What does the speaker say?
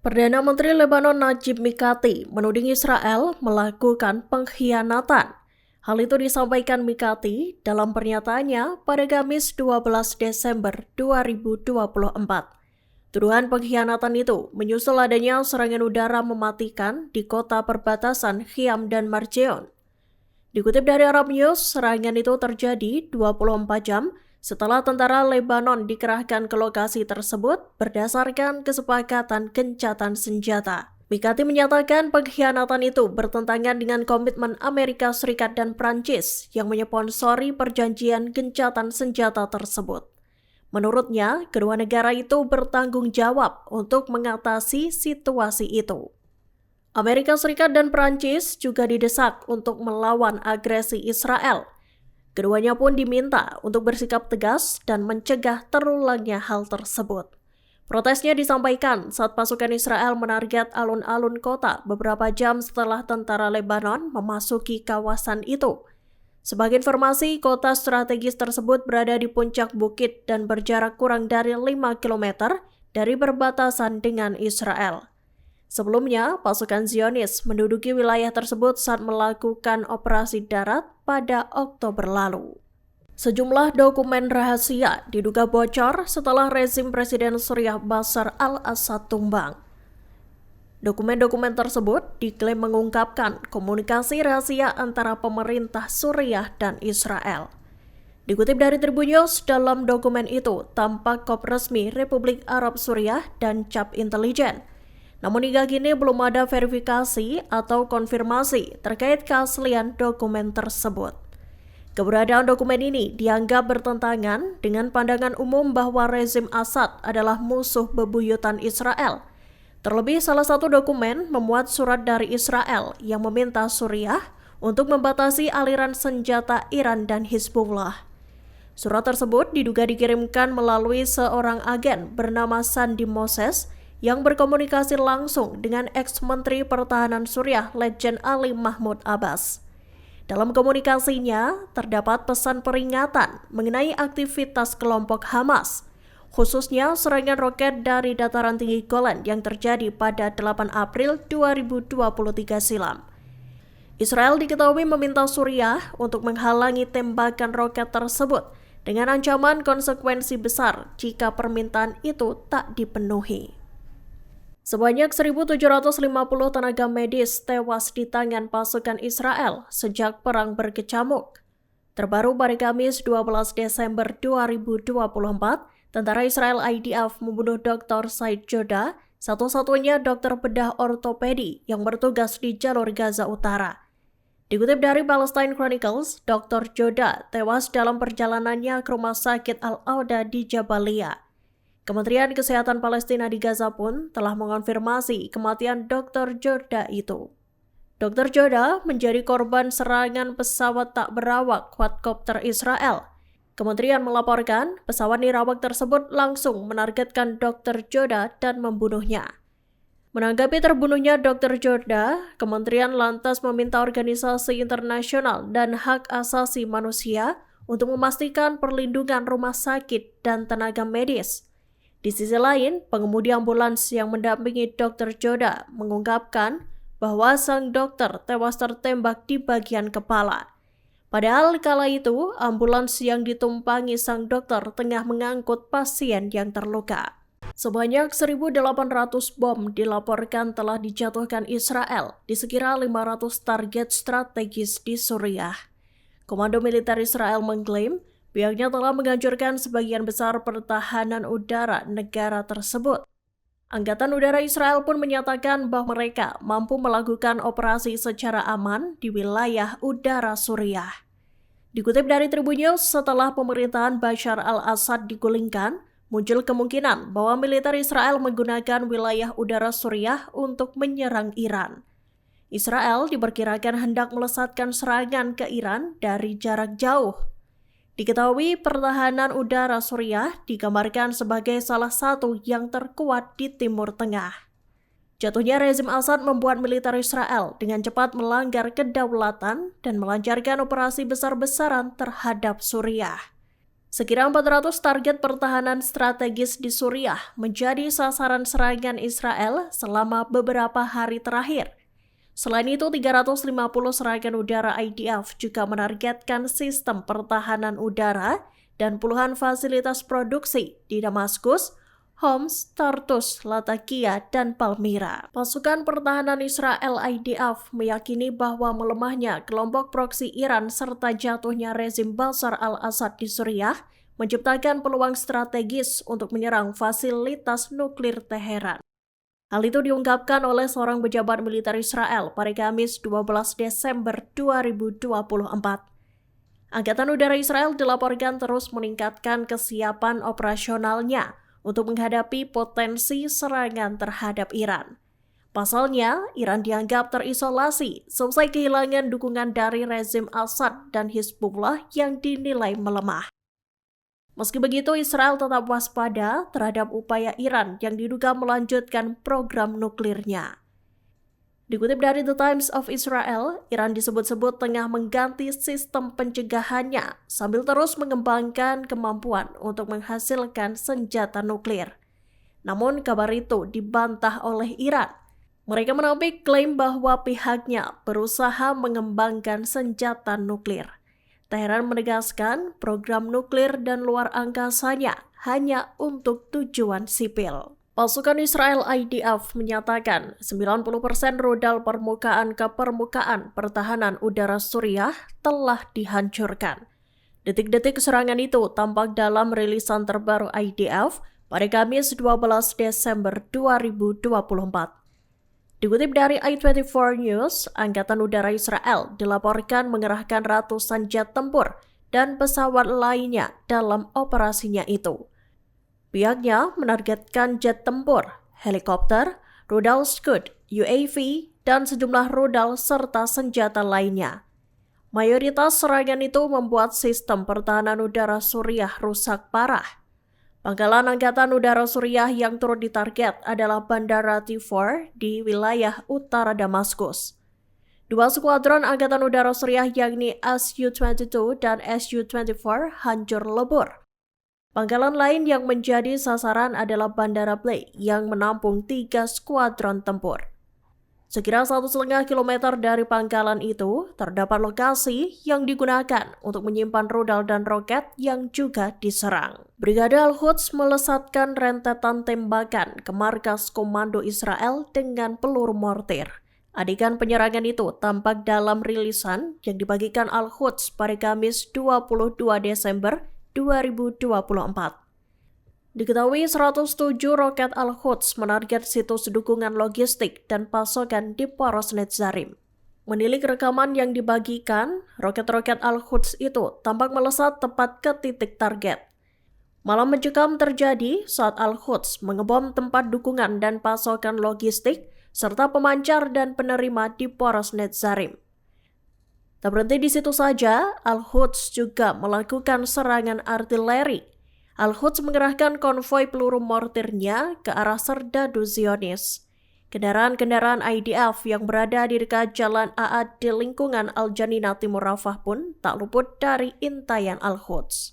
Perdana Menteri Lebanon Najib Mikati menuding Israel melakukan pengkhianatan. Hal itu disampaikan Mikati dalam pernyataannya pada Kamis 12 Desember 2024. Tuduhan pengkhianatan itu menyusul adanya serangan udara mematikan di kota perbatasan Khiam dan Marjeon. Dikutip dari Arab News, serangan itu terjadi 24 jam setelah tentara Lebanon dikerahkan ke lokasi tersebut berdasarkan kesepakatan gencatan senjata. Mikati menyatakan pengkhianatan itu bertentangan dengan komitmen Amerika Serikat dan Prancis yang menyponsori perjanjian gencatan senjata tersebut. Menurutnya, kedua negara itu bertanggung jawab untuk mengatasi situasi itu. Amerika Serikat dan Prancis juga didesak untuk melawan agresi Israel. Keduanya pun diminta untuk bersikap tegas dan mencegah terulangnya hal tersebut. Protesnya disampaikan saat pasukan Israel menarget alun-alun kota beberapa jam setelah tentara Lebanon memasuki kawasan itu. Sebagai informasi, kota strategis tersebut berada di puncak bukit dan berjarak kurang dari 5 km dari perbatasan dengan Israel. Sebelumnya, pasukan Zionis menduduki wilayah tersebut saat melakukan operasi darat pada Oktober lalu. Sejumlah dokumen rahasia diduga bocor setelah rezim Presiden Suriah Bashar al-Assad tumbang. Dokumen-dokumen tersebut diklaim mengungkapkan komunikasi rahasia antara pemerintah Suriah dan Israel. Dikutip dari Tribun News, dalam dokumen itu tampak kop resmi Republik Arab Suriah dan cap intelijen. Namun hingga kini belum ada verifikasi atau konfirmasi terkait keaslian dokumen tersebut. Keberadaan dokumen ini dianggap bertentangan dengan pandangan umum bahwa rezim Assad adalah musuh bebuyutan Israel. Terlebih salah satu dokumen memuat surat dari Israel yang meminta Suriah untuk membatasi aliran senjata Iran dan Hizbullah. Surat tersebut diduga dikirimkan melalui seorang agen bernama Sandi Moses yang berkomunikasi langsung dengan ex-menteri pertahanan Suriah Letjen Ali Mahmud Abbas. Dalam komunikasinya, terdapat pesan peringatan mengenai aktivitas kelompok Hamas, khususnya serangan roket dari dataran tinggi Golan yang terjadi pada 8 April 2023 silam. Israel diketahui meminta Suriah untuk menghalangi tembakan roket tersebut dengan ancaman konsekuensi besar jika permintaan itu tak dipenuhi. Sebanyak 1.750 tenaga medis tewas di tangan pasukan Israel sejak perang berkecamuk. Terbaru pada Kamis 12 Desember 2024, tentara Israel IDF membunuh Dr. Said Joda, satu-satunya dokter bedah ortopedi yang bertugas di jalur Gaza Utara. Dikutip dari Palestine Chronicles, Dr. Joda tewas dalam perjalanannya ke rumah sakit Al-Auda di Jabalia. Kementerian Kesehatan Palestina di Gaza pun telah mengonfirmasi kematian Dr. Joda itu. Dr. Joda menjadi korban serangan pesawat tak berawak quadcopter Israel. Kementerian melaporkan pesawat nirawak tersebut langsung menargetkan Dr. Joda dan membunuhnya. Menanggapi terbunuhnya Dr. Joda, Kementerian lantas meminta organisasi internasional dan hak asasi manusia untuk memastikan perlindungan rumah sakit dan tenaga medis. Di sisi lain, pengemudi ambulans yang mendampingi Dr. Joda mengungkapkan bahwa sang dokter tewas tertembak di bagian kepala. Padahal kala itu, ambulans yang ditumpangi sang dokter tengah mengangkut pasien yang terluka. Sebanyak 1.800 bom dilaporkan telah dijatuhkan Israel di sekira 500 target strategis di Suriah. Komando Militer Israel mengklaim pihaknya telah menghancurkan sebagian besar pertahanan udara negara tersebut. Angkatan Udara Israel pun menyatakan bahwa mereka mampu melakukan operasi secara aman di wilayah udara Suriah. Dikutip dari Tribun News, setelah pemerintahan Bashar al-Assad digulingkan, muncul kemungkinan bahwa militer Israel menggunakan wilayah udara Suriah untuk menyerang Iran. Israel diperkirakan hendak melesatkan serangan ke Iran dari jarak jauh. Diketahui pertahanan udara Suriah digambarkan sebagai salah satu yang terkuat di Timur Tengah. Jatuhnya rezim Assad membuat militer Israel dengan cepat melanggar kedaulatan dan melancarkan operasi besar-besaran terhadap Suriah. Sekira 400 target pertahanan strategis di Suriah menjadi sasaran serangan Israel selama beberapa hari terakhir. Selain itu, 350 serangan udara IDF juga menargetkan sistem pertahanan udara dan puluhan fasilitas produksi di Damaskus, Homs, Tartus, Latakia, dan Palmyra. Pasukan pertahanan Israel IDF meyakini bahwa melemahnya kelompok proksi Iran serta jatuhnya rezim Bashar al-Assad di Suriah menciptakan peluang strategis untuk menyerang fasilitas nuklir Teheran. Hal itu diungkapkan oleh seorang pejabat militer Israel pada Kamis 12 Desember 2024. Angkatan Udara Israel dilaporkan terus meningkatkan kesiapan operasionalnya untuk menghadapi potensi serangan terhadap Iran. Pasalnya, Iran dianggap terisolasi selesai kehilangan dukungan dari rezim Assad dan Hizbullah yang dinilai melemah. Meski begitu, Israel tetap waspada terhadap upaya Iran yang diduga melanjutkan program nuklirnya. Dikutip dari The Times of Israel, Iran disebut-sebut tengah mengganti sistem pencegahannya sambil terus mengembangkan kemampuan untuk menghasilkan senjata nuklir. Namun kabar itu dibantah oleh Iran. Mereka menampik klaim bahwa pihaknya berusaha mengembangkan senjata nuklir. Teheran menegaskan program nuklir dan luar angkasanya hanya untuk tujuan sipil. Pasukan Israel IDF menyatakan 90% rudal permukaan ke permukaan pertahanan udara Suriah telah dihancurkan. Detik-detik serangan itu tampak dalam rilisan terbaru IDF pada Kamis 12 Desember 2024. Dikutip dari i24 News, Angkatan Udara Israel dilaporkan mengerahkan ratusan jet tempur dan pesawat lainnya dalam operasinya itu. Pihaknya menargetkan jet tempur, helikopter, rudal Scud, UAV, dan sejumlah rudal serta senjata lainnya. Mayoritas serangan itu membuat sistem pertahanan udara Suriah rusak parah. Pangkalan Angkatan Udara Suriah yang turut ditarget adalah Bandara T4 di wilayah utara Damaskus. Dua skuadron Angkatan Udara Suriah yakni Su-22 dan Su-24 hancur lebur. Pangkalan lain yang menjadi sasaran adalah Bandara Blay yang menampung 3 skuadron tempur. Sekira 1,5 kilometer dari pangkalan itu, terdapat lokasi yang digunakan untuk menyimpan rudal dan roket yang juga diserang. Brigade Al-Quds melesatkan rentetan tembakan ke markas komando Israel dengan peluru mortir. Adegan penyerangan itu tampak dalam rilisan yang dibagikan Al-Quds pada Kamis 22 Desember 2024. Diketahui 107 roket Al-Quds menarget situs dukungan logistik dan pasokan di poros Netzarim. Menilik rekaman yang dibagikan, roket-roket Al-Quds itu tampak melesat tepat ke titik target. Malam mencekam terjadi saat Al-Quds mengebom tempat dukungan dan pasokan logistik serta pemancar dan penerima di poros Netzarim. Tak berhenti di situ saja, Al-Quds juga melakukan serangan artileri. Al-Quds mengerahkan konvoi peluru mortirnya ke arah serdadu Zionis. Kendaraan-kendaraan IDF yang berada di dekat jalan A'ad di lingkungan Al-Janina Timur Rafah pun tak luput dari intayan Al-Quds.